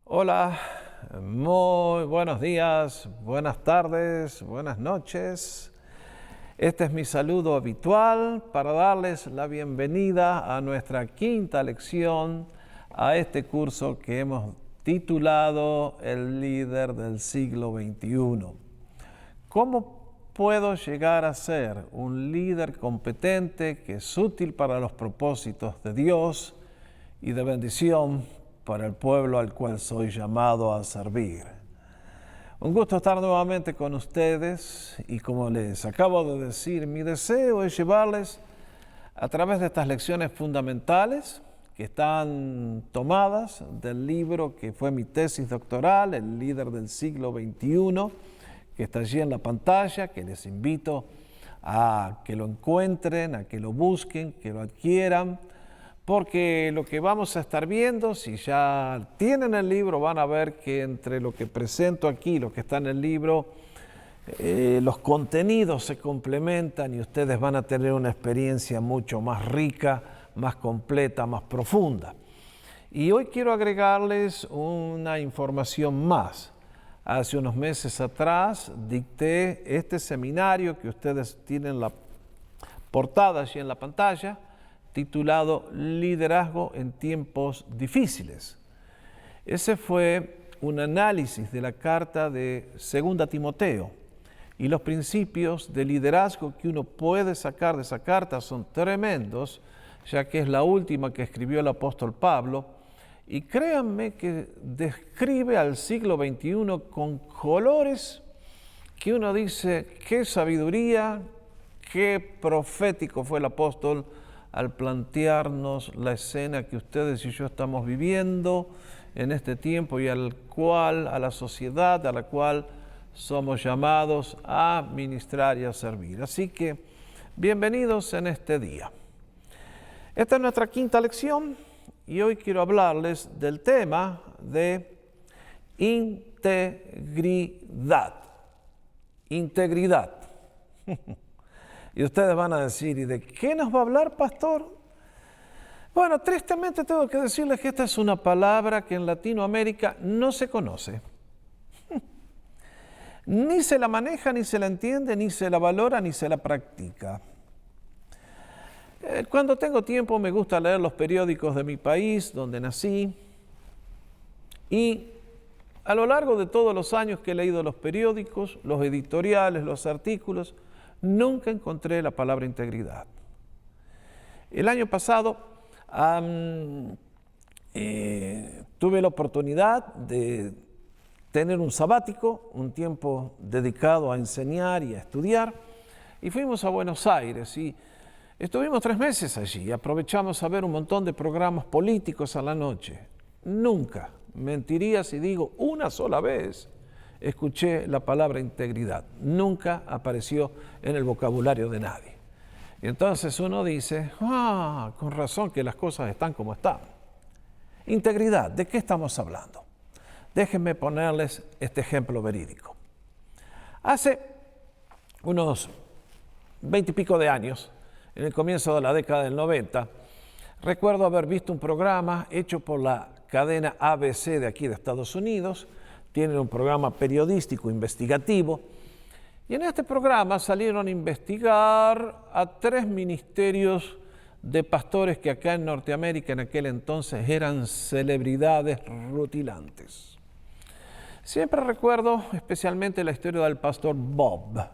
Hola, muy buenos días, buenas tardes, buenas noches. Este es mi saludo habitual para darles la bienvenida a nuestra quinta lección a este curso que hemos titulado El líder del siglo XXI. ¿Cómo puedo llegar a ser un líder competente que es útil para los propósitos de Dios y de bendición para el pueblo al cual soy llamado a servir? Un gusto estar nuevamente con ustedes y como les acabo de decir, mi deseo es llevarles a través de estas lecciones fundamentales que están tomadas del libro que fue mi tesis doctoral, El líder del siglo XXI, que está allí en la pantalla, que les invito a que lo encuentren, a que lo busquen, que lo adquieran, porque lo que vamos a estar viendo, si ya tienen el libro, van a ver que entre lo que presento aquí, lo que está en el libro, los contenidos se complementan y ustedes van a tener una experiencia mucho más rica, más completa, más profunda. Y hoy quiero agregarles una información más. Hace unos meses atrás dicté este seminario que ustedes tienen la portada allí en la pantalla, titulado Liderazgo en tiempos difíciles. Ese fue un análisis de la carta de 2 Timoteo y los principios de liderazgo que uno puede sacar de esa carta son tremendos, ya que es la última que escribió el apóstol Pablo, y créanme que describe al siglo XXI con colores que uno dice, qué sabiduría, qué profético fue el apóstol al plantearnos la escena que ustedes y yo estamos viviendo en este tiempo y a la sociedad a la cual somos llamados a ministrar y a servir. Así que, bienvenidos en este día. Esta es nuestra quinta lección y hoy quiero hablarles del tema de integridad. Integridad. Y ustedes van a decir, ¿y de qué nos va a hablar, pastor? Bueno, tristemente tengo que decirles que esta es una palabra que en Latinoamérica no se conoce. Ni se la maneja, ni se la entiende, ni se la valora, ni se la practica. Cuando tengo tiempo me gusta leer los periódicos de mi país, donde nací, y a lo largo de todos los años que he leído los periódicos, los editoriales, los artículos, nunca encontré la palabra integridad. El año pasado tuve la oportunidad de tener un sabático, un tiempo dedicado a enseñar y a estudiar, y fuimos a Buenos Aires y estuvimos 3 meses allí. Aprovechamos a ver un montón de programas políticos a la noche. Nunca, mentiría si digo una sola vez, escuché la palabra integridad. Nunca apareció en el vocabulario de nadie. Y entonces uno dice, con razón que las cosas están como están. Integridad, ¿de qué estamos hablando? Déjenme ponerles este ejemplo verídico. Hace unos 20 y pico de años, en el comienzo de la década del 90, recuerdo haber visto un programa hecho por la cadena ABC de aquí de Estados Unidos. Tienen un programa periodístico investigativo y en este programa salieron a investigar a 3 ministerios de pastores que acá en Norteamérica en aquel entonces eran celebridades rutilantes. Siempre recuerdo especialmente la historia del pastor Bob.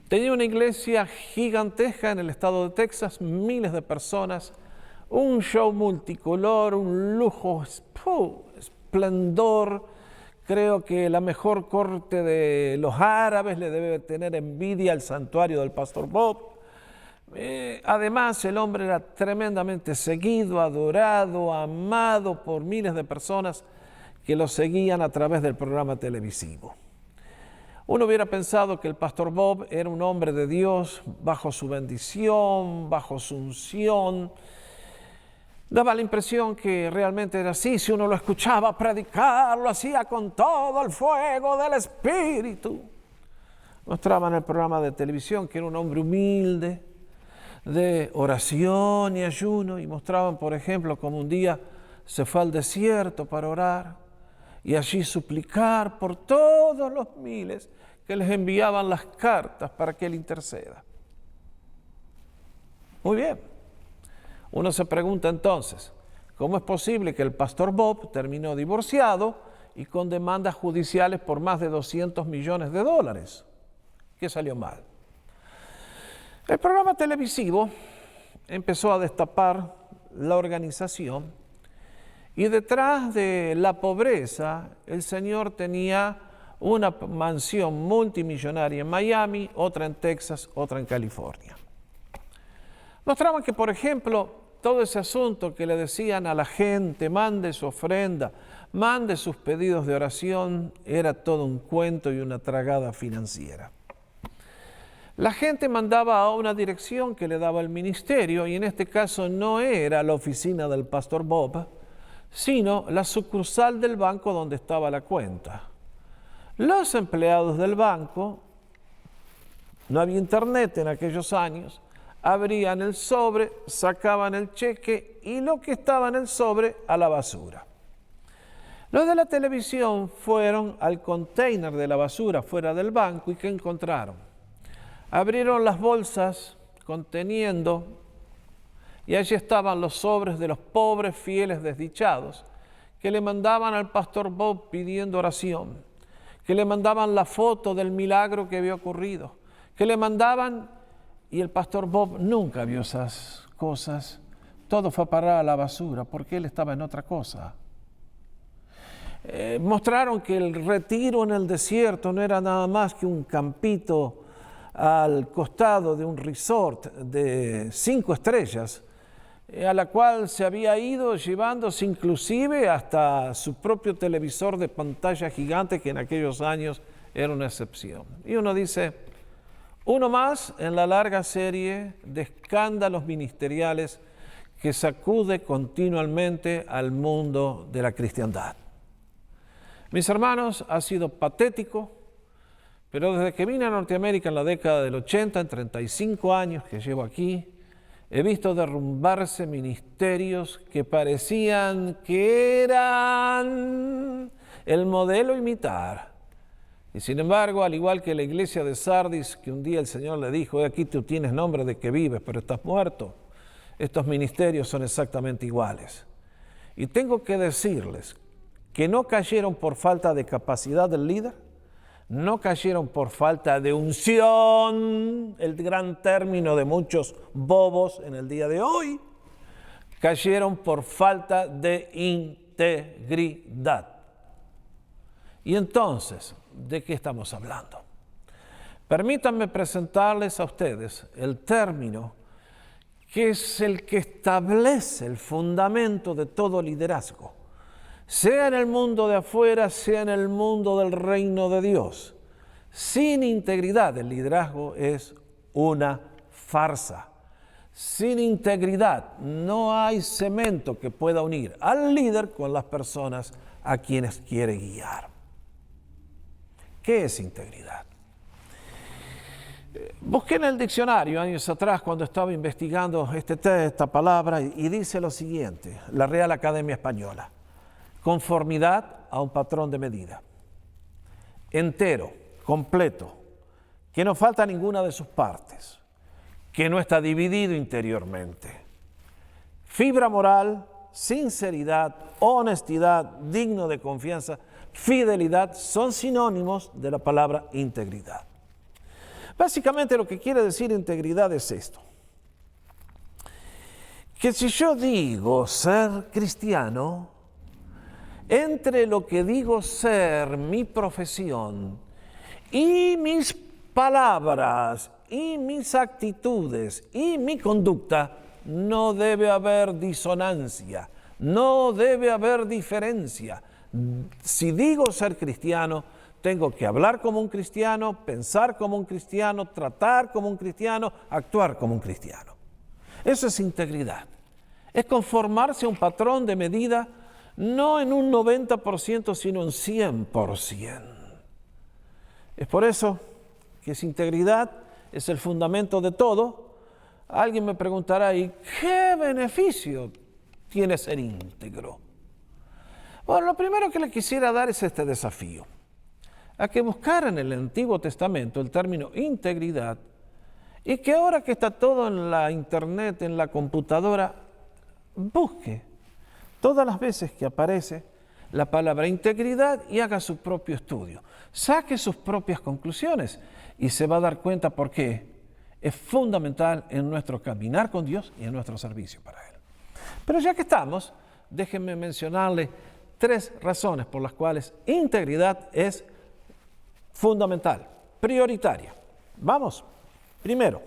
Tenía una iglesia gigantesca en el estado de Texas, miles de personas, un show multicolor, un lujo, esplendor. Creo que la mejor corte de los árabes le debe tener envidia al santuario del pastor Bob. Además, el hombre era tremendamente seguido, adorado, amado por miles de personas que lo seguían a través del programa televisivo. Uno hubiera pensado que el pastor Bob era un hombre de Dios bajo su bendición, bajo su unción. Daba la impresión que realmente era así. Si uno lo escuchaba predicar, lo hacía con todo el fuego del Espíritu. Mostraban en el programa de televisión que era un hombre humilde, de oración y ayuno, y mostraban, por ejemplo, como un día se fue al desierto para orar y allí suplicar por todos los miles que les enviaban las cartas para que él interceda. Muy bien. Uno se pregunta entonces, ¿cómo es posible que el pastor Bob terminó divorciado y con demandas judiciales por más de $200 millones? ¿Qué salió mal? El programa televisivo empezó a destapar la organización y detrás de la pobreza el señor tenía una mansión multimillonaria en Miami, otra en Texas, otra en California. Mostraban que, por ejemplo, todo ese asunto que le decían a la gente, mande su ofrenda, mande sus pedidos de oración, era todo un cuento y una tragada financiera. La gente mandaba a una dirección que le daba el ministerio, y en este caso no era la oficina del pastor Bob, sino la sucursal del banco donde estaba la cuenta. Los empleados del banco, no había internet en aquellos años, abrían el sobre, sacaban el cheque y lo que estaba en el sobre a la basura. Los de la televisión fueron al container de la basura fuera del banco y ¿qué encontraron? Abrieron las bolsas conteniendo y allí estaban los sobres de los pobres fieles desdichados que le mandaban al pastor Bob pidiendo oración, que le mandaban la foto del milagro que había ocurrido, que le mandaban, y el pastor Bob nunca vio esas cosas. Todo fue a parar a la basura porque él estaba en otra cosa. Mostraron que el retiro en el desierto no era nada más que un campito al costado de un resort de 5 estrellas, a la cual se había ido llevándose inclusive hasta su propio televisor de pantalla gigante, que en aquellos años era una excepción. Y uno dice, uno más en la larga serie de escándalos ministeriales que sacude continuamente al mundo de la cristiandad. Mis hermanos, ha sido patético, pero desde que vine a Norteamérica en la década del 80, en 35 años que llevo aquí, he visto derrumbarse ministerios que parecían que eran el modelo a imitar. Y sin embargo, al igual que la iglesia de Sardis, que un día el Señor le dijo, aquí tú tienes nombre de que vives, pero estás muerto, estos ministerios son exactamente iguales. Y tengo que decirles que no cayeron por falta de capacidad del líder, no cayeron por falta de unción, el gran término de muchos bobos en el día de hoy, cayeron por falta de integridad. Y entonces, ¿de qué estamos hablando? Permítanme presentarles a ustedes el término que es el que establece el fundamento de todo liderazgo, sea en el mundo de afuera, sea en el mundo del reino de Dios. Sin integridad, el liderazgo es una farsa. Sin integridad, no hay cemento que pueda unir al líder con las personas a quienes quiere guiar. ¿Qué es integridad? Busqué en el diccionario años atrás cuando estaba investigando esta palabra y dice lo siguiente, la Real Academia Española: conformidad a un patrón de medida, entero, completo, que no falta ninguna de sus partes, que no está dividido interiormente. Fibra moral, sinceridad, honestidad, digno de confianza, fidelidad son sinónimos de la palabra integridad. Básicamente lo que quiere decir integridad es esto: que si yo digo ser cristiano, entre lo que digo ser mi profesión y mis palabras y mis actitudes y mi conducta, no debe haber disonancia, no debe haber diferencia. Si digo ser cristiano, tengo que hablar como un cristiano, pensar como un cristiano, tratar como un cristiano, actuar como un cristiano. Eso es integridad. Es conformarse a un patrón de medida, no en un 90%, sino en 100%. Es por eso que esa integridad es el fundamento de todo. Alguien me preguntará, ¿y qué beneficio tiene ser íntegro? Bueno, lo primero que le quisiera dar es este desafío, a que buscara en el Antiguo Testamento el término integridad y que ahora que está todo en la internet, en la computadora, busque todas las veces que aparece la palabra integridad y haga su propio estudio. Saque sus propias conclusiones y se va a dar cuenta por qué es fundamental en nuestro caminar con Dios y en nuestro servicio para Él. Pero ya que estamos, déjenme mencionarle 3 razones por las cuales integridad es fundamental, prioritaria. Vamos, primero,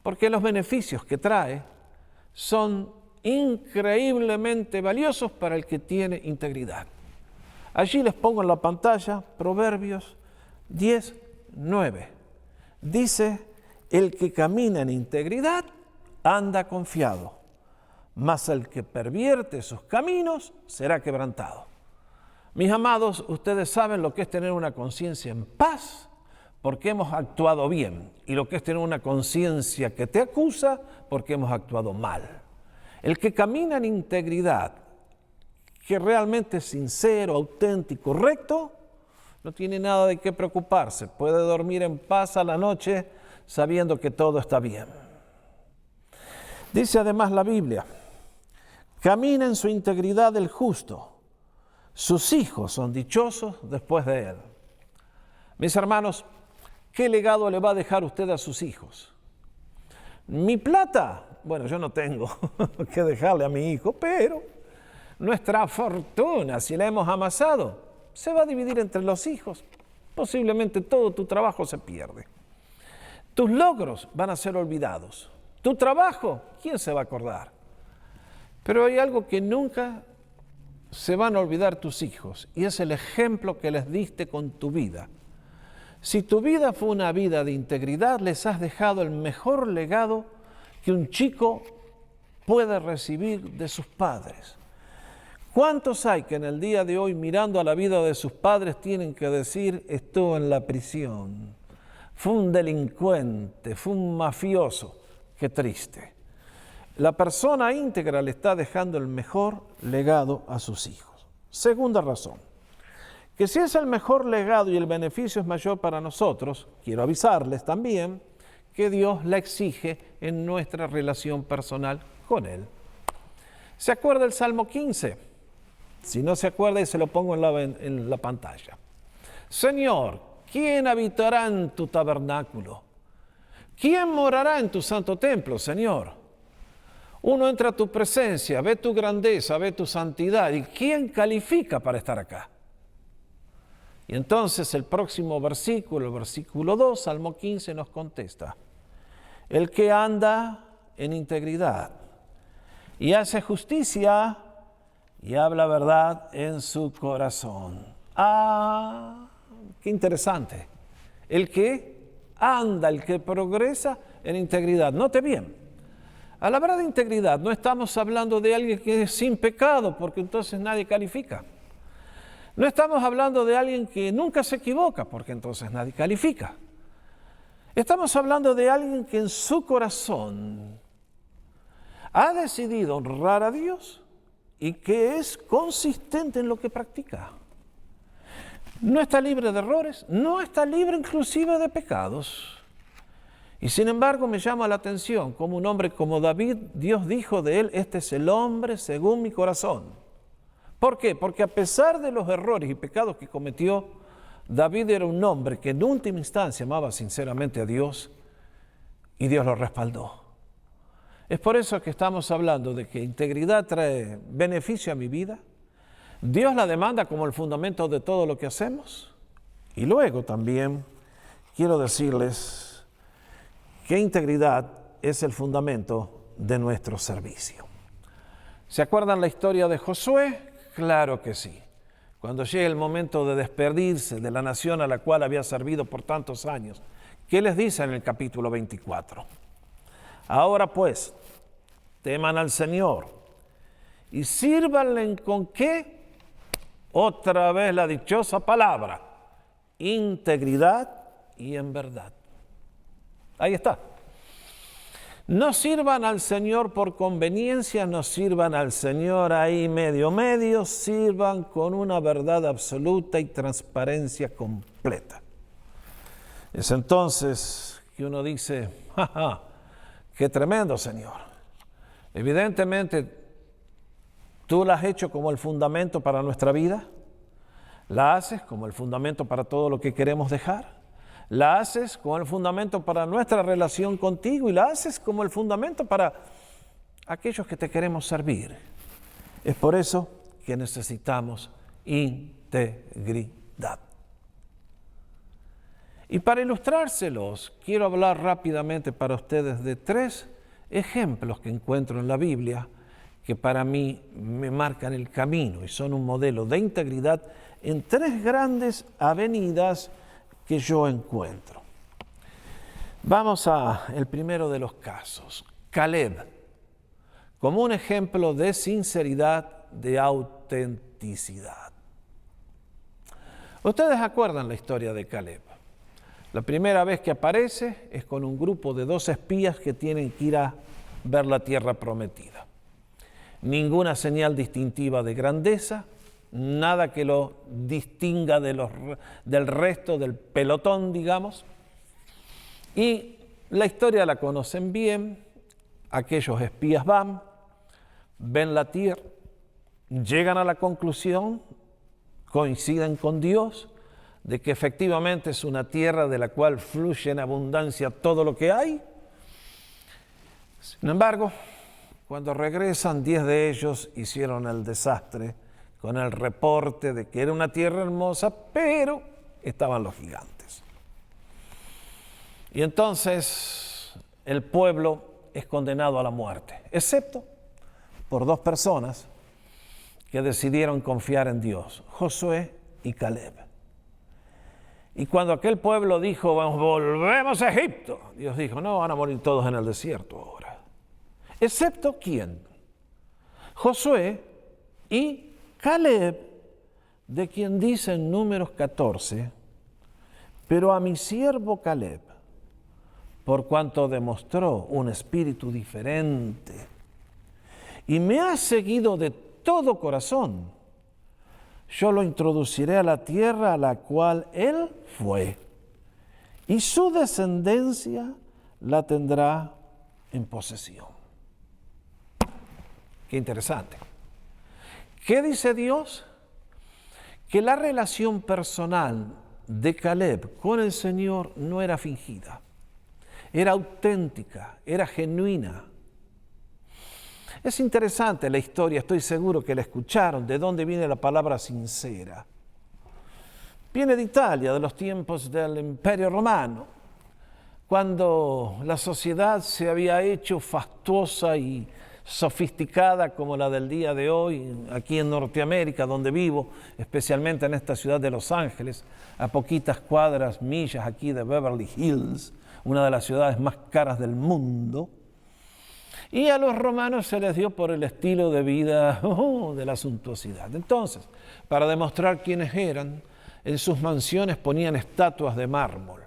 porque los beneficios que trae son increíblemente valiosos para el que tiene integridad. Allí les pongo en la pantalla Proverbios 10:9. Dice, el que camina en integridad anda confiado, mas el que pervierte sus caminos será quebrantado. Mis amados, ustedes saben lo que es tener una conciencia en paz porque hemos actuado bien y lo que es tener una conciencia que te acusa porque hemos actuado mal. El que camina en integridad, que realmente es sincero, auténtico, recto, no tiene nada de qué preocuparse. Puede dormir en paz a la noche sabiendo que todo está bien. Dice además la Biblia, camina en su integridad el justo. Sus hijos son dichosos después de él. Mis hermanos, ¿qué legado le va a dejar usted a sus hijos? Mi plata, bueno, yo no tengo que dejarle a mi hijo, pero nuestra fortuna, si la hemos amasado, se va a dividir entre los hijos. Posiblemente todo tu trabajo se pierde. Tus logros van a ser olvidados. Tu trabajo, ¿quién se va a acordar? Pero hay algo que nunca se van a olvidar tus hijos, y es el ejemplo que les diste con tu vida. Si tu vida fue una vida de integridad, les has dejado el mejor legado que un chico puede recibir de sus padres. ¿Cuántos hay que en el día de hoy, mirando a la vida de sus padres, tienen que decir, estuvo en la prisión, fue un delincuente, fue un mafioso? Qué triste. La persona íntegra le está dejando el mejor legado a sus hijos. Segunda razón, que si es el mejor legado y el beneficio es mayor para nosotros, quiero avisarles también que Dios la exige en nuestra relación personal con Él. ¿Se acuerda el Salmo 15? Si no se acuerda, se lo pongo en la pantalla. Señor, ¿quién habitará en tu tabernáculo? ¿Quién morará en tu santo templo, Señor? Uno entra a tu presencia, ve tu grandeza, ve tu santidad. ¿Y quién califica para estar acá? Y entonces el próximo versículo, el versículo 2, Salmo 15, nos contesta. El que anda en integridad y hace justicia y habla verdad en su corazón. ¡Ah! ¡Qué interesante! El que anda, el que progresa en integridad. Note bien. Al hablar de integridad, no estamos hablando de alguien que es sin pecado, porque entonces nadie califica. No estamos hablando de alguien que nunca se equivoca, porque entonces nadie califica. Estamos hablando de alguien que en su corazón ha decidido honrar a Dios y que es consistente en lo que practica. No está libre de errores, no está libre inclusive de pecados. Y sin embargo me llama la atención, como un hombre como David, Dios dijo de él, este es el hombre según mi corazón. ¿Por qué? Porque a pesar de los errores y pecados que cometió, David era un hombre que en última instancia amaba sinceramente a Dios y Dios lo respaldó. Es por eso que estamos hablando de que integridad trae beneficio a mi vida. Dios la demanda como el fundamento de todo lo que hacemos. Y luego también quiero decirles que integridad es el fundamento de nuestro servicio. ¿Se acuerdan la historia de Josué? Claro que sí. Cuando llega el momento de despedirse de la nación a la cual había servido por tantos años, ¿qué les dice en el capítulo 24? Ahora pues, teman al Señor y sírvanle con ¿qué? Otra vez la dichosa palabra, integridad y en verdad. Ahí está. No sirvan al Señor por conveniencia, no sirvan al Señor ahí medio, sirvan con una verdad absoluta y transparencia completa. Es entonces que uno dice, ¡ja, ja! ¡Qué tremendo, Señor! Evidentemente, tú la has hecho como el fundamento para nuestra vida, la haces como el fundamento para todo lo que queremos dejar, la haces como el fundamento para nuestra relación contigo y la haces como el fundamento para aquellos que te queremos servir. Es por eso que necesitamos integridad. Y para ilustrárselos, quiero hablar rápidamente para ustedes de 3 ejemplos que encuentro en la Biblia que para mí me marcan el camino y son un modelo de integridad en 3 grandes avenidas que yo encuentro. Vamos al primero de los casos, Caleb, como un ejemplo de sinceridad, de autenticidad. Ustedes acuerdan la historia de Caleb. La primera vez que aparece es con un grupo de 2 espías que tienen que ir a ver la tierra prometida. Ninguna señal distintiva de grandeza, nada que lo distinga del resto del pelotón, digamos. Y la historia la conocen bien. Aquellos espías van, ven la tierra, llegan a la conclusión, coinciden con Dios, de que efectivamente es una tierra de la cual fluye en abundancia todo lo que hay. Sin embargo, cuando regresan, 10 de ellos hicieron el desastre con el reporte de que era una tierra hermosa, pero estaban los gigantes. Y entonces el pueblo es condenado a la muerte, excepto por 2 personas que decidieron confiar en Dios, Josué y Caleb. Y cuando aquel pueblo dijo, volvemos a Egipto, Dios dijo, no, van a morir todos en el desierto ahora. ¿Excepto quién? Josué y Caleb, de quien dice en Números 14, pero a mi siervo Caleb, por cuanto demostró un espíritu diferente y me ha seguido de todo corazón, yo lo introduciré a la tierra a la cual él fue, y su descendencia la tendrá en posesión. Qué interesante. ¿Qué dice Dios? Que la relación personal de Caleb con el Señor no era fingida, era auténtica, era genuina. Es interesante la historia, estoy seguro que la escucharon, de dónde viene la palabra sincera. Viene de Italia, de los tiempos del Imperio Romano, cuando la sociedad se había hecho fastuosa y sofisticada como la del día de hoy, aquí en Norteamérica, donde vivo, especialmente en esta ciudad de Los Ángeles, a poquitas cuadras, millas aquí de Beverly Hills, una de las ciudades más caras del mundo. Y a los romanos se les dio por el estilo de vida de la suntuosidad. Entonces, para demostrar quiénes eran, en sus mansiones ponían estatuas de mármol.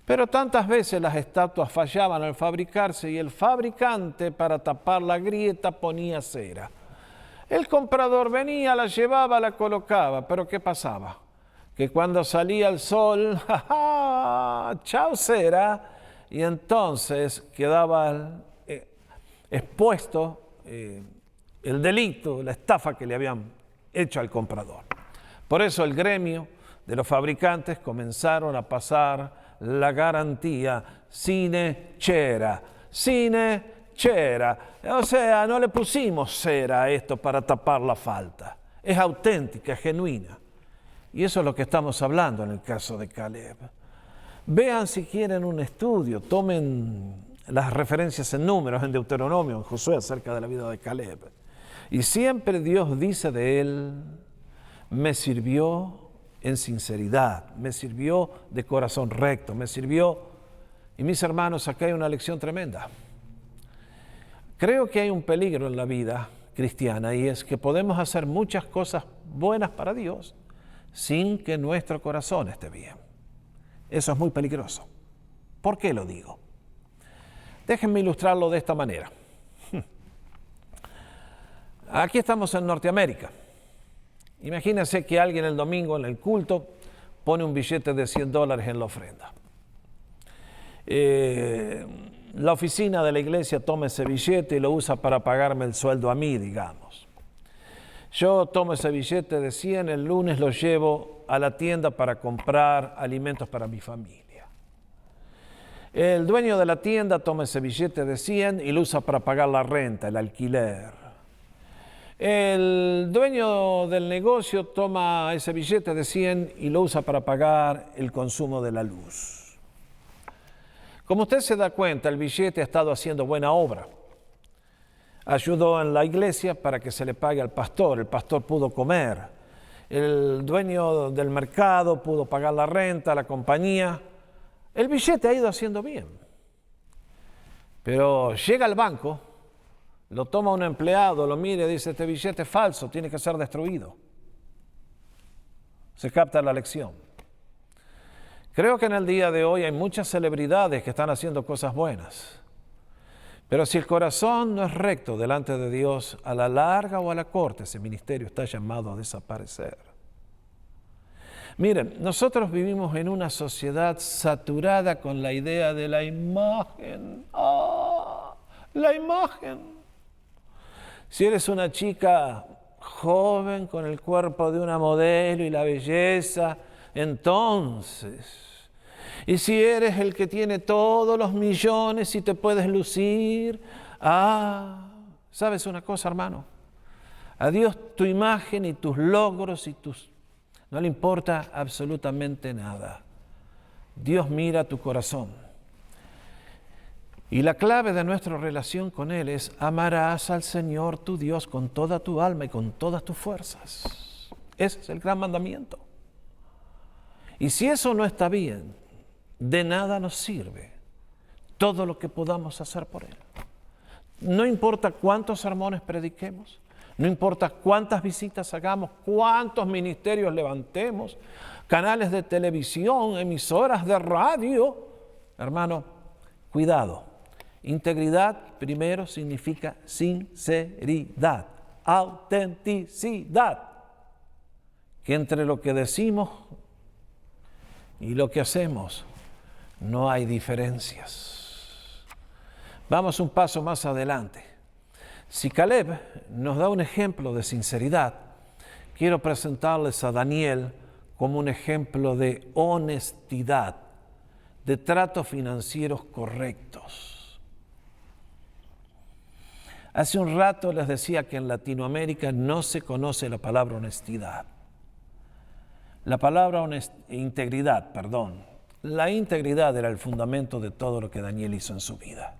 Pero tantas veces las estatuas fallaban al fabricarse y el fabricante, para tapar la grieta, ponía cera. El comprador venía, la llevaba, la colocaba, pero ¿qué pasaba? Que cuando salía el sol, ¡ja! ¡Chao cera! Y entonces quedaba expuesto el delito, la estafa que le habían hecho al comprador. Por eso el gremio de los fabricantes comenzaron a pasar la garantía sine cera, sine cera. O sea, no le pusimos cera a esto para tapar la falta. Es auténtica, es genuina. Y eso es lo que estamos hablando en el caso de Caleb. Vean si quieren un estudio, tomen las referencias en Números, en Deuteronomio, en Josué, acerca de la vida de Caleb. Y siempre Dios dice de él, me sirvió en sinceridad, me sirvió de corazón recto, me sirvió. Y mis hermanos, acá hay una lección tremenda. Creo que hay un peligro en la vida cristiana y es que podemos hacer muchas cosas buenas para Dios sin que nuestro corazón esté bien. Eso es muy peligroso. ¿Por qué lo digo? Déjenme ilustrarlo de esta manera. Aquí estamos en Norteamérica. Imagínense que alguien el domingo en el culto pone un billete de $100 en la ofrenda. La oficina de la iglesia toma ese billete y lo usa para pagarme el sueldo a mí, digamos. Yo tomo ese billete de 100, el lunes lo llevo a la tienda para comprar alimentos para mi familia. El dueño de la tienda toma ese billete de 100 y lo usa para pagar la renta, el alquiler. El dueño del negocio toma ese billete de 100 y lo usa para pagar el consumo de la luz. Como usted se da cuenta, el billete ha estado haciendo buena obra. Ayudó en la iglesia para que se le pague al pastor. El pastor pudo comer. El dueño del mercado pudo pagar la renta, la compañía. El billete ha ido haciendo bien. Pero llega al banco, lo toma un empleado, lo mira y dice, este billete es falso, tiene que ser destruido. Se capta la lección. Creo que en el día de hoy hay muchas celebridades que están haciendo cosas buenas. Pero si el corazón no es recto delante de Dios, a la larga o a la corta, ese ministerio está llamado a desaparecer. Miren, nosotros vivimos en una sociedad saturada con la idea de la imagen. La imagen. Si eres una chica joven con el cuerpo de una modelo y la belleza, entonces... Y si eres el que tiene todos los millones y te puedes lucir, ¿sabes una cosa, hermano? A Dios tu imagen y tus logros no le importa absolutamente nada. Dios mira tu corazón. Y la clave de nuestra relación con Él es amarás al Señor tu Dios con toda tu alma y con todas tus fuerzas. Ese es el gran mandamiento. Y si eso no está bien, de nada nos sirve todo lo que podamos hacer por Él. No importa cuántos sermones prediquemos, no importa cuántas visitas hagamos, cuántos ministerios levantemos, canales de televisión, emisoras de radio. Hermano, cuidado. Integridad primero significa sinceridad, autenticidad. Que entre lo que decimos y lo que hacemos no hay diferencias. Vamos un paso más adelante. Si Caleb nos da un ejemplo de sinceridad, quiero presentarles a Daniel como un ejemplo de honestidad, de tratos financieros correctos. Hace un rato les decía que en Latinoamérica no se conoce la palabra honestidad. La palabra integridad. La integridad era el fundamento de todo lo que Daniel hizo en su vida.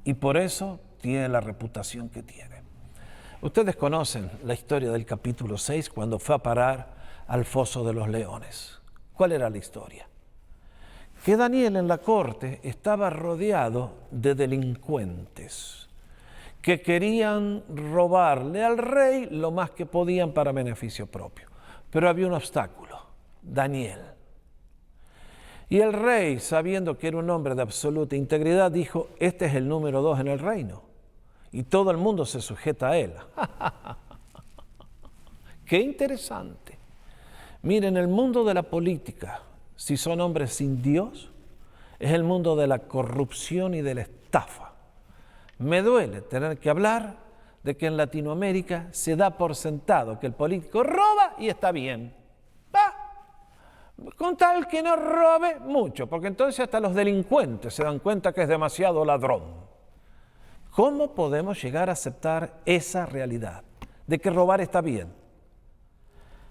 Y por eso tiene la reputación que tiene. Ustedes conocen la historia del capítulo 6 cuando fue a parar al foso de los leones. ¿Cuál era la historia? Que Daniel en la corte estaba rodeado de delincuentes que querían robarle al rey lo más que podían para beneficio propio. Pero había un obstáculo, Daniel. Y el rey, sabiendo que era un hombre de absoluta integridad, dijo, este es el número 2 en el reino. Y todo el mundo se sujeta a él. ¡Qué interesante! Miren, el mundo de la política, si son hombres sin Dios, es el mundo de la corrupción y de la estafa. Me duele tener que hablar de que en Latinoamérica se da por sentado que el político roba y está bien. Con tal que no robe mucho, porque entonces hasta los delincuentes se dan cuenta que es demasiado ladrón. ¿Cómo podemos llegar a aceptar esa realidad de que robar está bien?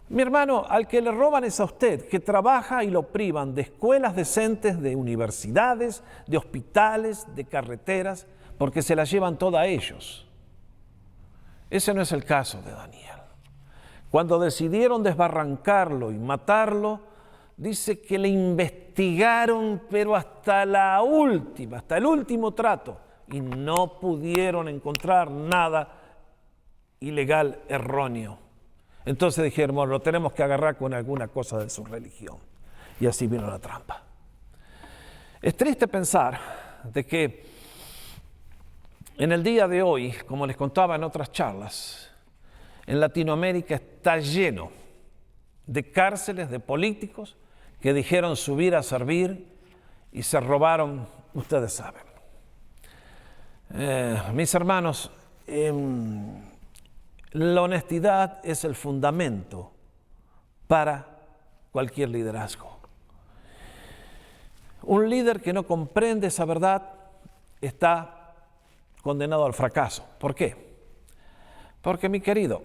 Mi hermano, al que le roban es a usted, que trabaja y lo privan de escuelas decentes, de universidades, de hospitales, de carreteras, porque se las llevan todas a ellos. Ese no es el caso de Daniel. Cuando decidieron desbarrancarlo y matarlo, dice que le investigaron, pero hasta el último trato, y no pudieron encontrar nada ilegal, erróneo. Entonces dijeron, bueno, lo tenemos que agarrar con alguna cosa de su religión. Y así vino la trampa. Es triste pensar de que En el día de hoy, como les contaba en otras charlas, en Latinoamérica está lleno de cárceles de políticos que dijeron subir a servir y se robaron, ustedes saben. Mis hermanos, la honestidad es el fundamento para cualquier liderazgo. Un líder que no comprende esa verdad está condenado al fracaso. ¿Por qué? Porque, mi querido,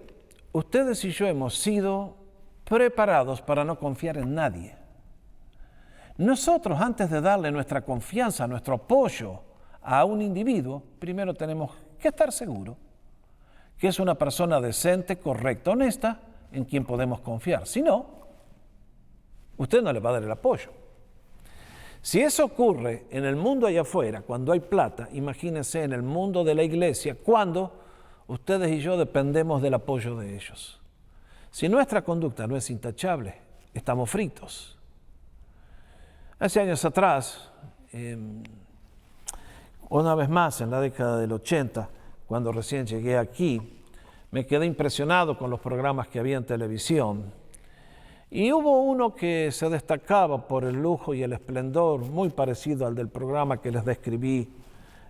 ustedes y yo hemos sido preparados para no confiar en nadie. Nosotros, antes de darle nuestra confianza, nuestro apoyo a un individuo, primero tenemos que estar seguros que es una persona decente, correcta, honesta, en quien podemos confiar. Si no, usted no le va a dar el apoyo. Si eso ocurre en el mundo allá afuera, cuando hay plata, imagínense en el mundo de la iglesia, cuando ustedes y yo dependemos del apoyo de ellos. Si nuestra conducta no es intachable, estamos fritos. Hace años atrás, una vez más en la década del 80, cuando recién llegué aquí, me quedé impresionado con los programas que había en televisión. Y hubo uno que se destacaba por el lujo y el esplendor, muy parecido al del programa que les describí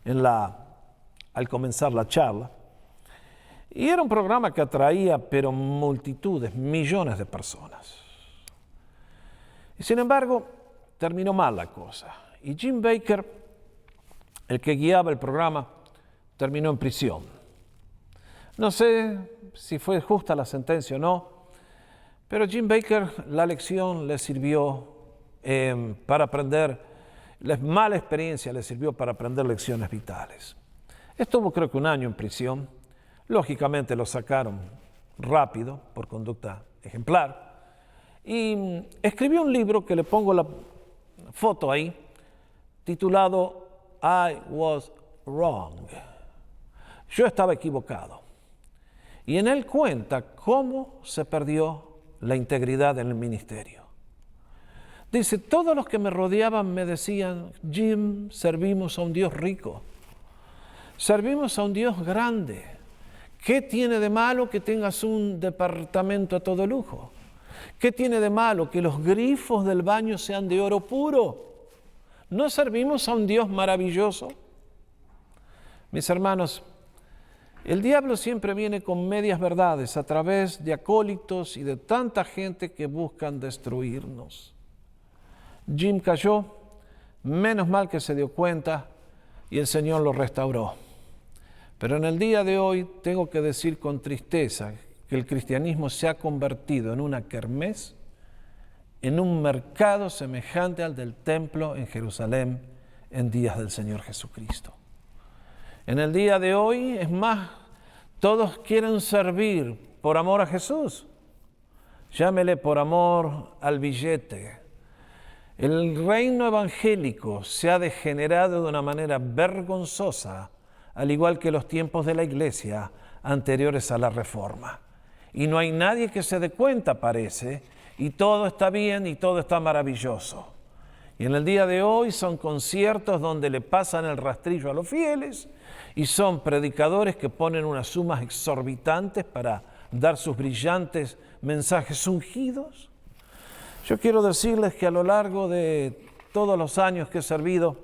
al comenzar la charla. Y era un programa que atraía, pero multitudes, millones de personas. Y sin embargo, terminó mal la cosa. Y Jim Bakker, el que guiaba el programa, terminó en prisión. No sé si fue justa la sentencia o no, pero Jim Bakker, la lección le sirvió para aprender, la mala experiencia le sirvió para aprender lecciones vitales. Estuvo creo que 1 año en prisión. Lógicamente lo sacaron rápido por conducta ejemplar. Y escribió un libro que le pongo la foto ahí, titulado I Was Wrong. Yo estaba equivocado. Y en él cuenta cómo se perdió la integridad en el ministerio. Dice, todos los que me rodeaban me decían, Jim, servimos a un Dios rico, servimos a un Dios grande. ¿Qué tiene de malo que tengas un departamento a todo lujo? ¿Qué tiene de malo que los grifos del baño sean de oro puro? ¿No servimos a un Dios maravilloso? Mis hermanos, el diablo siempre viene con medias verdades a través de acólitos y de tanta gente que buscan destruirnos. Jim cayó, menos mal que se dio cuenta y el Señor lo restauró. Pero en el día de hoy tengo que decir con tristeza que el cristianismo se ha convertido en una kermés, en un mercado semejante al del templo en Jerusalén en días del Señor Jesucristo. En el día de hoy, es más, todos quieren servir por amor a Jesús. Llámele por amor al billete. El reino evangélico se ha degenerado de una manera vergonzosa, al igual que los tiempos de la iglesia anteriores a la Reforma. Y no hay nadie que se dé cuenta, parece, y todo está bien y todo está maravilloso. Y en el día de hoy son conciertos donde le pasan el rastrillo a los fieles y son predicadores que ponen unas sumas exorbitantes para dar sus brillantes mensajes ungidos. Yo quiero decirles que a lo largo de todos los años que he servido,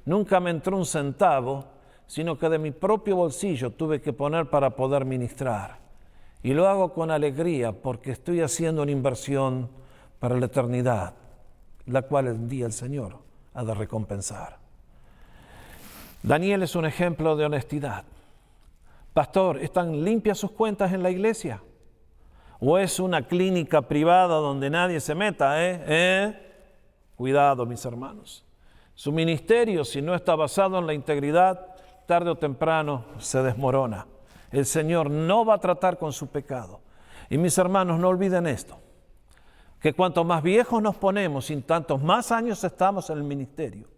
nunca me entró un centavo, sino que de mi propio bolsillo tuve que poner para poder ministrar. Y lo hago con alegría porque estoy haciendo una inversión para la eternidad, la cual un día el Señor ha de recompensar. Daniel es un ejemplo de honestidad. Pastor, ¿están limpias sus cuentas en la iglesia? ¿O es una clínica privada donde nadie se meta? Cuidado, mis hermanos. Su ministerio, si no está basado en la integridad, tarde o temprano se desmorona. El Señor no va a tratar con su pecado. Y mis hermanos, no olviden esto, que cuanto más viejos nos ponemos y tantos más años estamos en el ministerio,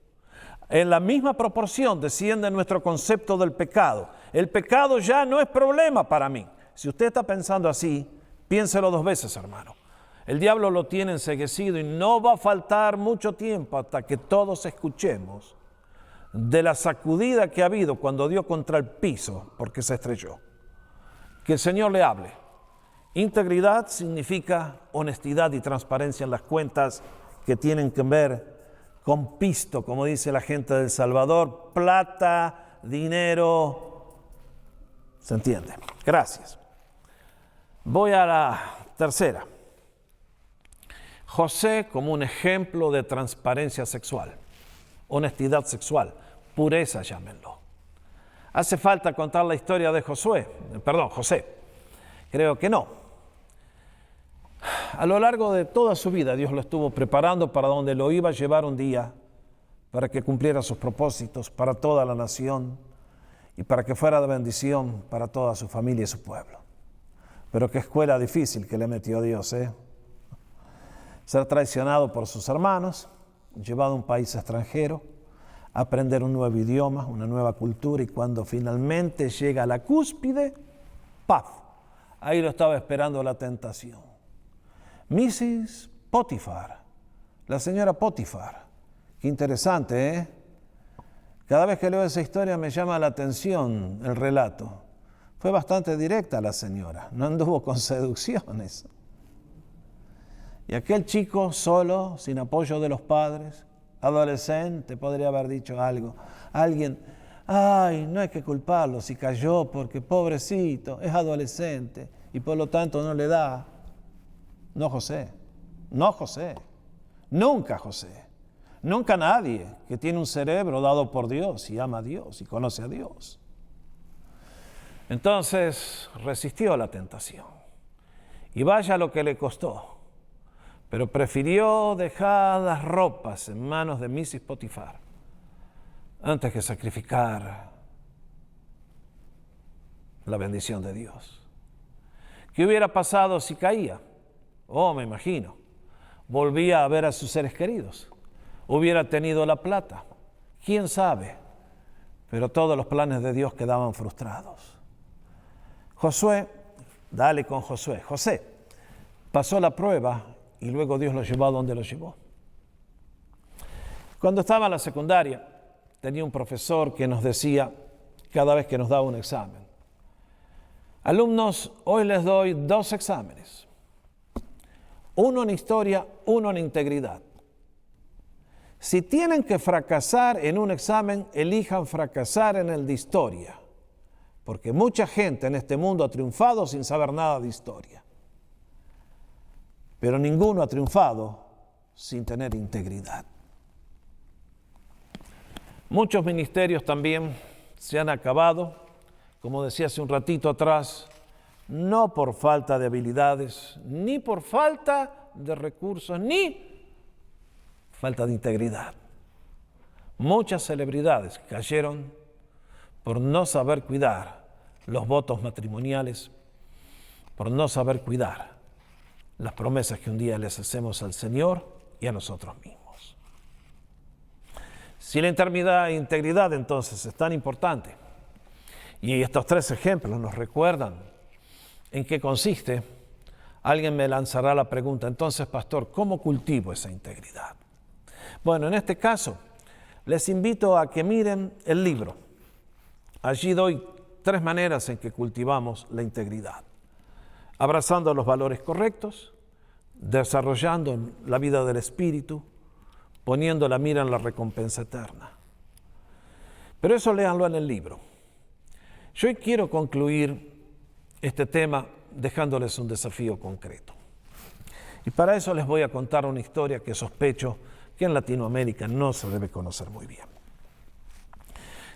en la misma proporción desciende nuestro concepto del pecado. El pecado ya no es problema para mí. Si usted está pensando así, piénselo 2 veces, hermano. El diablo lo tiene enceguecido y no va a faltar mucho tiempo hasta que todos escuchemos de la sacudida que ha habido cuando dio contra el piso porque se estrelló. Que el Señor le hable. Integridad significa honestidad y transparencia en las cuentas que tienen que ver con pisto, como dice la gente de El Salvador, plata, dinero. ¿Se entiende? Gracias. Voy a la tercera. José como un ejemplo de transparencia sexual, honestidad sexual, pureza, llámenlo. ¿Hace falta contar la historia de José? Creo que no. A lo largo de toda su vida Dios lo estuvo preparando para donde lo iba a llevar un día, para que cumpliera sus propósitos para toda la nación y para que fuera de bendición para toda su familia y su pueblo. Pero qué escuela difícil que le metió Dios, ¿eh? Ser traicionado por sus hermanos, llevado a un país extranjero, aprender un nuevo idioma, una nueva cultura, y cuando finalmente llega a la cúspide, ¡paf! Ahí lo estaba esperando la tentación. Mrs. Potifar, la señora Potifar. Qué interesante, ¿eh? Cada vez que leo esa historia me llama la atención el relato. Fue bastante directa la señora, no anduvo con seducciones. Y aquel chico solo, sin apoyo de los padres, adolescente, podría haber dicho algo. Alguien, ay, no hay que culparlo si cayó porque pobrecito, es adolescente y por lo tanto no le da. No José, nunca José, nunca nadie que tiene un cerebro dado por Dios y ama a Dios y conoce a Dios. Entonces resistió la tentación y vaya lo que le costó. Pero prefirió dejar las ropas en manos de Mrs. Potifar antes que sacrificar la bendición de Dios. ¿Qué hubiera pasado si caía? Oh, me imagino. Volvía a ver a sus seres queridos. Hubiera tenido la plata. ¿Quién sabe? Pero todos los planes de Dios quedaban frustrados. Josué, dale con Josué. José pasó la prueba y luego Dios lo llevó a donde lo llevó. Cuando estaba en la secundaria, tenía un profesor que nos decía, cada vez que nos daba un examen: alumnos, hoy les doy 2 exámenes. Uno en historia, uno en integridad. Si tienen que fracasar en un examen, elijan fracasar en el de historia, porque mucha gente en este mundo ha triunfado sin saber nada de historia. Pero ninguno ha triunfado sin tener integridad. Muchos ministerios también se han acabado, como decía hace un ratito atrás, no por falta de habilidades, ni por falta de recursos, ni falta de integridad. Muchas celebridades cayeron por no saber cuidar los votos matrimoniales, por no saber cuidar las promesas que un día les hacemos al Señor y a nosotros mismos. Si la integridad entonces es tan importante, y estos 3 ejemplos nos recuerdan en qué consiste, alguien me lanzará la pregunta: entonces, pastor, ¿cómo cultivo esa integridad? Bueno, en este caso, les invito a que miren el libro. Allí doy 3 maneras en que cultivamos la integridad: abrazando los valores correctos, desarrollando la vida del Espíritu, poniendo la mira en la recompensa eterna. Pero eso léanlo en el libro. Yo hoy quiero concluir este tema dejándoles un desafío concreto. Y para eso les voy a contar una historia que sospecho que en Latinoamérica no se debe conocer muy bien.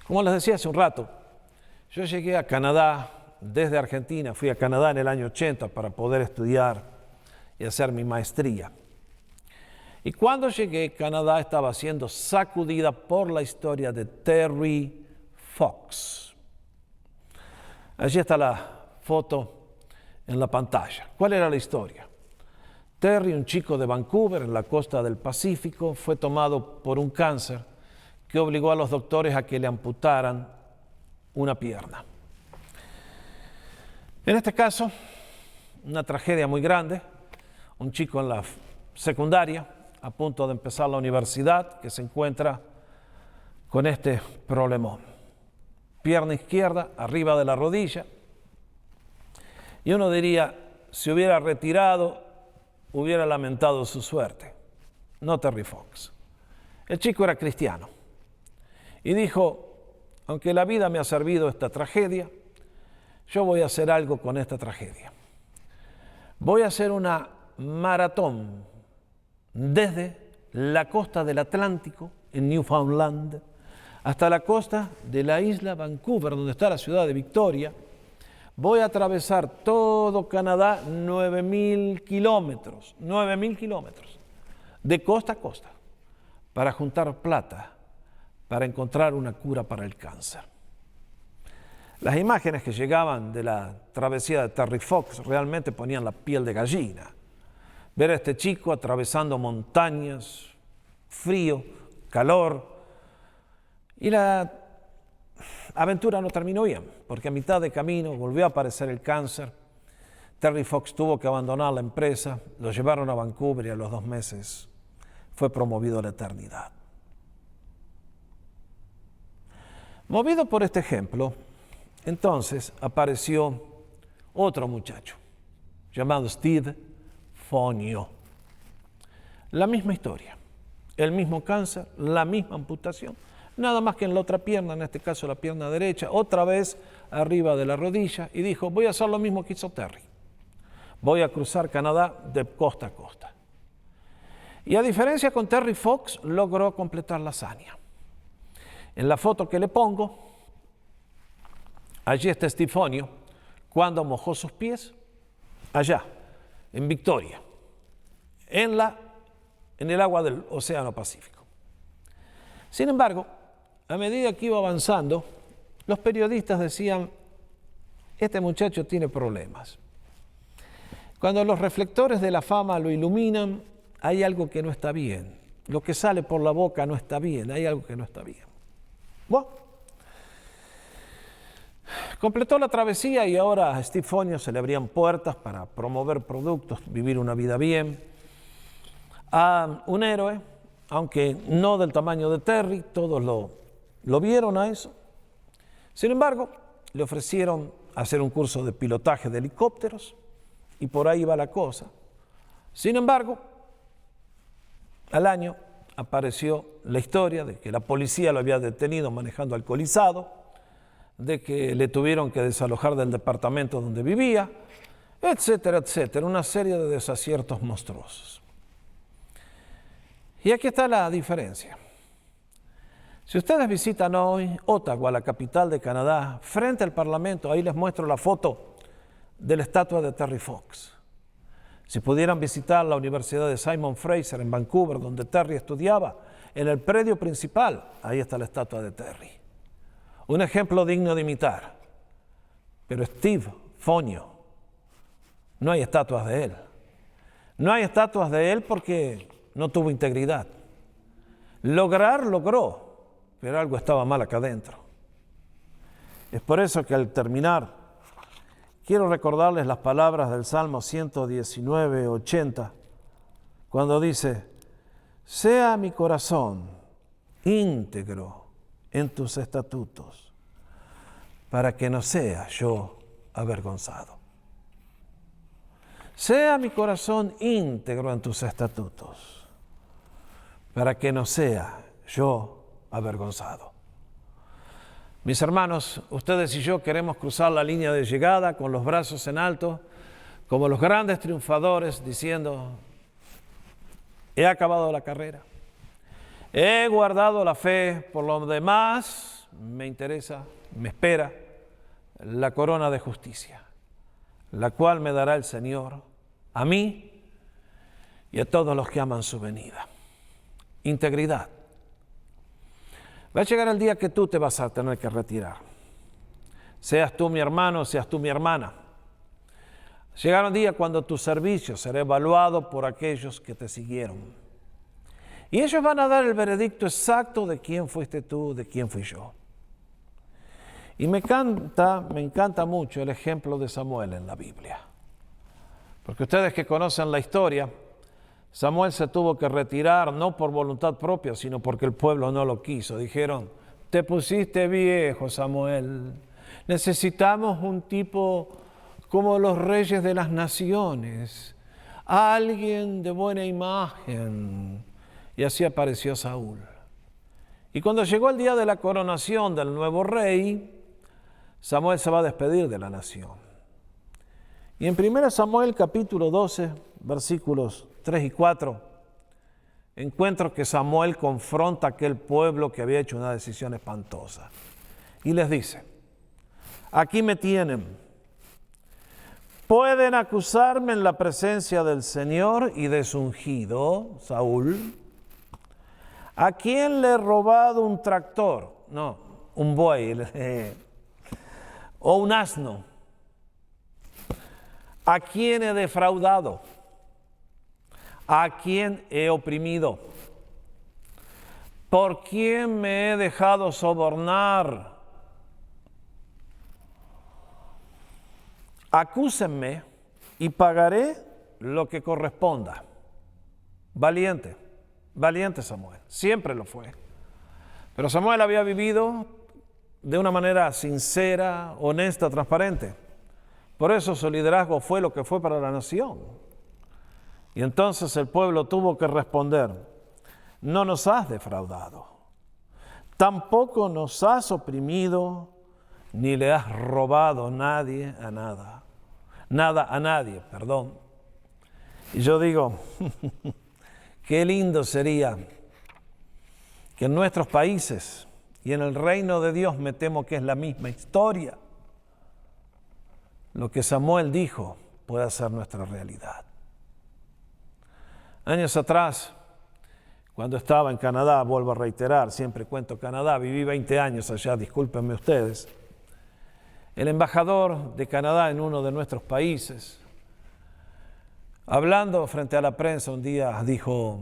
Como les decía hace un rato, yo llegué a Canadá desde Argentina, fui a Canadá en el año 80 para poder estudiar y hacer mi maestría. Y cuando llegué, Canadá estaba siendo sacudida por la historia de Terry Fox. Allí está la foto en la pantalla. ¿Cuál era la historia? Terry, un chico de Vancouver, en la costa del Pacífico, fue tomado por un cáncer que obligó a los doctores a que le amputaran una pierna. En este caso, una tragedia muy grande. Un chico en la secundaria, a punto de empezar la universidad, que se encuentra con este problemón. Pierna izquierda arriba de la rodilla. Y uno diría, si hubiera retirado, hubiera lamentado su suerte. No Terry Fox. El chico era cristiano y dijo, aunque la vida me ha servido esta tragedia, yo voy a hacer algo con esta tragedia. Voy a hacer una maratón desde la costa del Atlántico, en Newfoundland, hasta la costa de la isla Vancouver, donde está la ciudad de Victoria. Voy a atravesar todo Canadá, 9,000 kilómetros, de costa a costa, para juntar plata, para encontrar una cura para el cáncer. Las imágenes que llegaban de la travesía de Terry Fox realmente ponían la piel de gallina. Ver a este chico atravesando montañas, frío, calor, y la aventura no terminó bien, porque a mitad de camino volvió a aparecer el cáncer. Terry Fox tuvo que abandonar la empresa, lo llevaron a Vancouver y a los 2 meses fue promovido a la eternidad. Movido por este ejemplo, entonces apareció otro muchacho llamado Steve Fonio. La misma historia, el mismo cáncer, la misma amputación, nada más que en la otra pierna, en este caso la pierna derecha, otra vez arriba de la rodilla, y dijo, voy a hacer lo mismo que hizo Terry. Voy a cruzar Canadá de costa a costa. Y a diferencia con Terry Fox, logró completar la hazaña. En la foto que le pongo, allí está Steve Fonio, cuando mojó sus pies, allá, en Victoria, en el agua del Océano Pacífico. Sin embargo, a medida que iba avanzando, los periodistas decían, este muchacho tiene problemas. Cuando los reflectores de la fama lo iluminan, hay algo que no está bien. Lo que sale por la boca no está bien, hay algo que no está bien. Bueno, completó la travesía y ahora a Steve Fonio se le abrían puertas para promover productos, vivir una vida bien. A un héroe, aunque no del tamaño de Terry, todos lo vieron a eso. Sin embargo, le ofrecieron hacer un curso de pilotaje de helicópteros y por ahí va la cosa. Sin embargo, al año apareció la historia de que la policía lo había detenido manejando alcoholizado, de que le tuvieron que desalojar del departamento donde vivía, etcétera, etcétera, una serie de desaciertos monstruosos. Y aquí está la diferencia. Si ustedes visitan hoy Ottawa, la capital de Canadá, frente al Parlamento, ahí les muestro la foto de la estatua de Terry Fox. Si pudieran visitar la Universidad de Simon Fraser en Vancouver, donde Terry estudiaba, en el predio principal, ahí está la estatua de Terry. Un ejemplo digno de imitar. Pero Steve Fonio, no hay estatuas de él. No hay estatuas de él porque no tuvo integridad. Logró, pero algo estaba mal acá adentro. Es por eso que al terminar, quiero recordarles las palabras del Salmo 119, 80, cuando dice, sea mi corazón íntegro en tus estatutos, para que no sea yo avergonzado. Sea mi corazón íntegro en tus estatutos, para que no sea yo avergonzado. Mis hermanos, ustedes y yo queremos cruzar la línea de llegada con los brazos en alto, como los grandes triunfadores, diciendo, he acabado la carrera, he guardado la fe, por lo demás me interesa, me espera la corona de justicia, la cual me dará el Señor a mí y a todos los que aman su venida. Integridad. Va a llegar el día que tú te vas a tener que retirar. Seas tú mi hermano, seas tú mi hermana. Llegará un día cuando tu servicio será evaluado por aquellos que te siguieron. Y ellos van a dar el veredicto exacto de quién fuiste tú, de quién fui yo. Y me encanta mucho el ejemplo de Samuel en la Biblia. Porque ustedes que conocen la historia, Samuel se tuvo que retirar no por voluntad propia, sino porque el pueblo no lo quiso. Dijeron, te pusiste viejo, Samuel. Necesitamos un tipo como los reyes de las naciones, alguien de buena imagen. Y así apareció Saúl. Y cuando llegó el día de la coronación del nuevo rey, Samuel se va a despedir de la nación. Y en 1 Samuel capítulo 12, versículos 3 y 4, encuentro que Samuel confronta a aquel pueblo que había hecho una decisión espantosa. Y les dice, aquí me tienen. Pueden acusarme en la presencia del Señor y de su ungido, Saúl. ¿A quién le he robado un tractor? No, un buey o un asno. ¿A quién he defraudado? ¿A quién he oprimido? ¿Por quién me he dejado sobornar? Acúsenme y pagaré lo que corresponda. Valiente, valiente Samuel, siempre lo fue. Pero Samuel había vivido de una manera sincera, honesta, transparente. Por eso su liderazgo fue lo que fue para la nación. Y entonces el pueblo tuvo que responder, no nos has defraudado, tampoco nos has oprimido, ni le has robado nada a nadie. Y yo digo, qué lindo sería que en nuestros países y en el reino de Dios, me temo que es la misma historia, lo que Samuel dijo pueda ser nuestra realidad. Años atrás, cuando estaba en Canadá, vuelvo a reiterar, siempre cuento Canadá, viví 20 años allá, discúlpenme ustedes. El embajador de Canadá en uno de nuestros países, hablando frente a la prensa un día, dijo,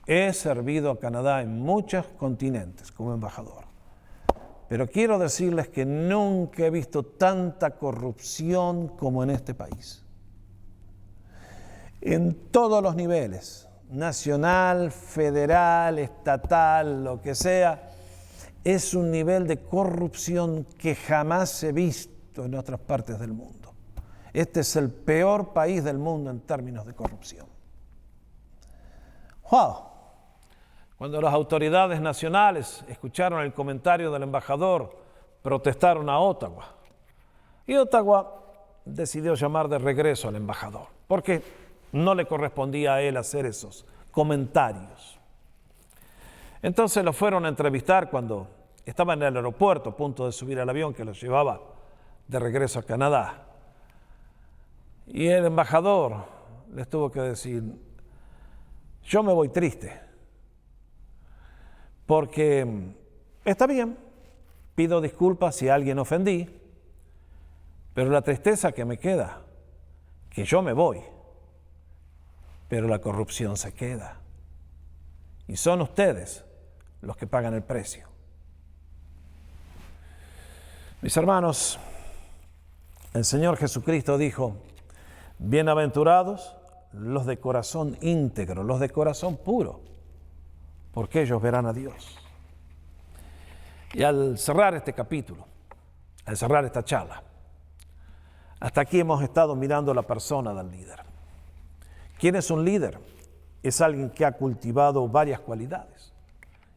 he servido a Canadá en muchos continentes como embajador. Pero quiero decirles que nunca he visto tanta corrupción como en este país. En todos los niveles, nacional, federal, estatal, lo que sea, es un nivel de corrupción que jamás he visto en otras partes del mundo. Este es el peor país del mundo en términos de corrupción. ¡Wow! Cuando las autoridades nacionales escucharon el comentario del embajador, protestaron a Ottawa. Y Ottawa decidió llamar de regreso al embajador, porque no le correspondía a él hacer esos comentarios. Entonces lo fueron a entrevistar cuando estaba en el aeropuerto, a punto de subir al avión que los llevaba de regreso a Canadá. Y el embajador les tuvo que decir, yo me voy triste. Porque está bien, pido disculpas si a alguien ofendí, pero la tristeza que me queda, que yo me voy, pero la corrupción se queda. Y son ustedes los que pagan el precio. Mis hermanos, el Señor Jesucristo dijo, bienaventurados los de corazón íntegro, los de corazón puro, porque ellos verán a Dios. Y al cerrar este capítulo, al cerrar esta charla, hasta aquí hemos estado mirando la persona del líder. ¿Quién es un líder? Es alguien que ha cultivado varias cualidades.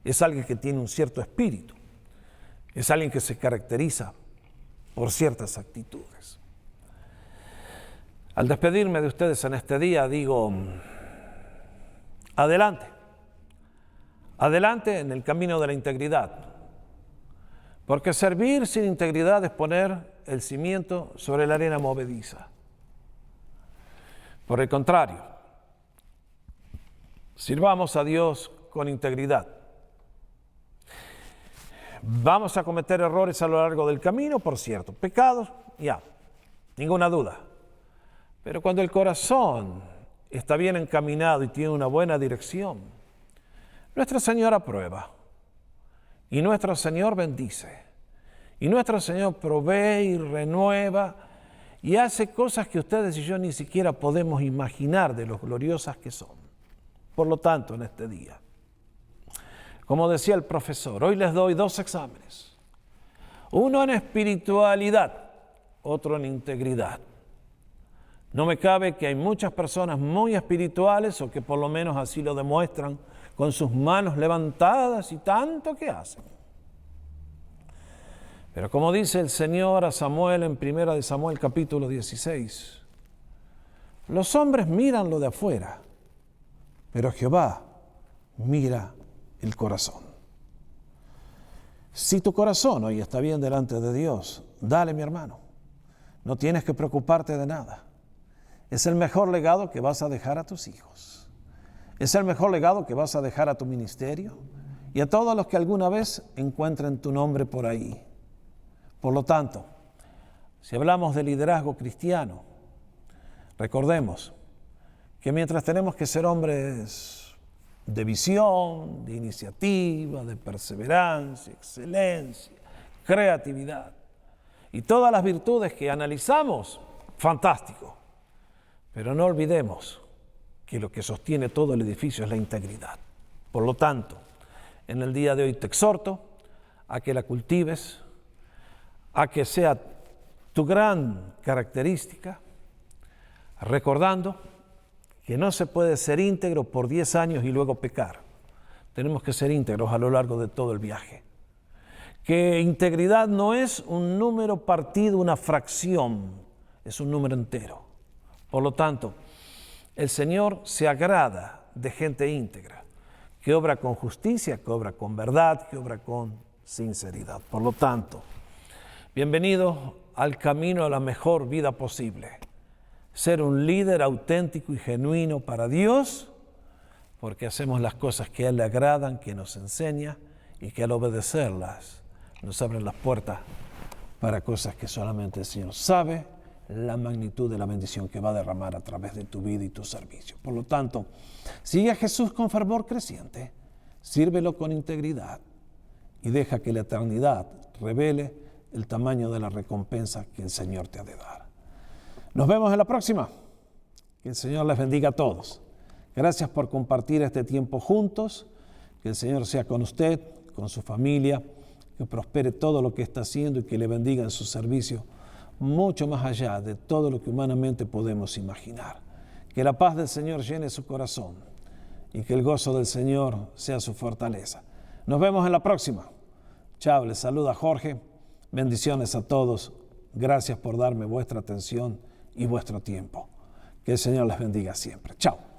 Es alguien que tiene un cierto espíritu. Es alguien que se caracteriza por ciertas actitudes. Al despedirme de ustedes en este día, digo, adelante. Adelante en el camino de la integridad, porque servir sin integridad es poner el cimiento sobre la arena movediza. Por el contrario, sirvamos a Dios con integridad. Vamos a cometer errores a lo largo del camino, por cierto, pecados, ya, ninguna duda. Pero cuando el corazón está bien encaminado y tiene una buena dirección, nuestro Señor aprueba, y nuestro Señor bendice, y nuestro Señor provee y renueva, y hace cosas que ustedes y yo ni siquiera podemos imaginar de lo gloriosas que son. Por lo tanto, en este día, Como decía el profesor, hoy les doy 2 exámenes. Uno en espiritualidad, otro en integridad. No me cabe que hay muchas personas muy espirituales, o que por lo menos así lo demuestran, con sus manos levantadas y tanto que hacen. Pero como dice el Señor a Samuel en 1 de Samuel capítulo 16, los hombres miran lo de afuera, pero Jehová mira el corazón. Si tu corazón hoy está bien delante de Dios, dale, mi hermano. No tienes que preocuparte de nada. Es el mejor legado que vas a dejar a tus hijos. Es el mejor legado que vas a dejar a tu ministerio y a todos los que alguna vez encuentren tu nombre por ahí. Por lo tanto, si hablamos de liderazgo cristiano, recordemos que mientras tenemos que ser hombres de visión, de iniciativa, de perseverancia, excelencia, creatividad y todas las virtudes que analizamos, fantástico. Pero no olvidemos que lo que sostiene todo el edificio es la integridad. Por lo tanto, en el día de hoy te exhorto a que la cultives, a que sea tu gran característica, recordando que no se puede ser íntegro por 10 años y luego pecar. Tenemos que ser íntegros a lo largo de todo el viaje. Que integridad no es un número partido, una fracción, es un número entero. Por lo tanto, el Señor se agrada de gente íntegra, que obra con justicia, que obra con verdad, que obra con sinceridad. Por lo tanto, bienvenido al camino a la mejor vida posible. Ser un líder auténtico y genuino para Dios, porque hacemos las cosas que a Él le agradan, que nos enseña, y que al obedecerlas nos abren las puertas para cosas que solamente el Señor sabe la magnitud de la bendición que va a derramar a través de tu vida y tu servicio. Por lo tanto, sigue a Jesús con fervor creciente, sírvelo con integridad y deja que la eternidad revele el tamaño de la recompensa que el Señor te ha de dar. Nos vemos en la próxima. Que el Señor les bendiga a todos. Gracias por compartir este tiempo juntos. Que el Señor sea con usted, con su familia, que prospere todo lo que está haciendo y que le bendiga en su servicio, mucho más allá de todo lo que humanamente podemos imaginar. Que la paz del Señor llene su corazón y que el gozo del Señor sea su fortaleza. Nos vemos en la próxima. Chao, les saluda Jorge. Bendiciones a todos. Gracias por darme vuestra atención y vuestro tiempo. Que el Señor les bendiga siempre. Chao.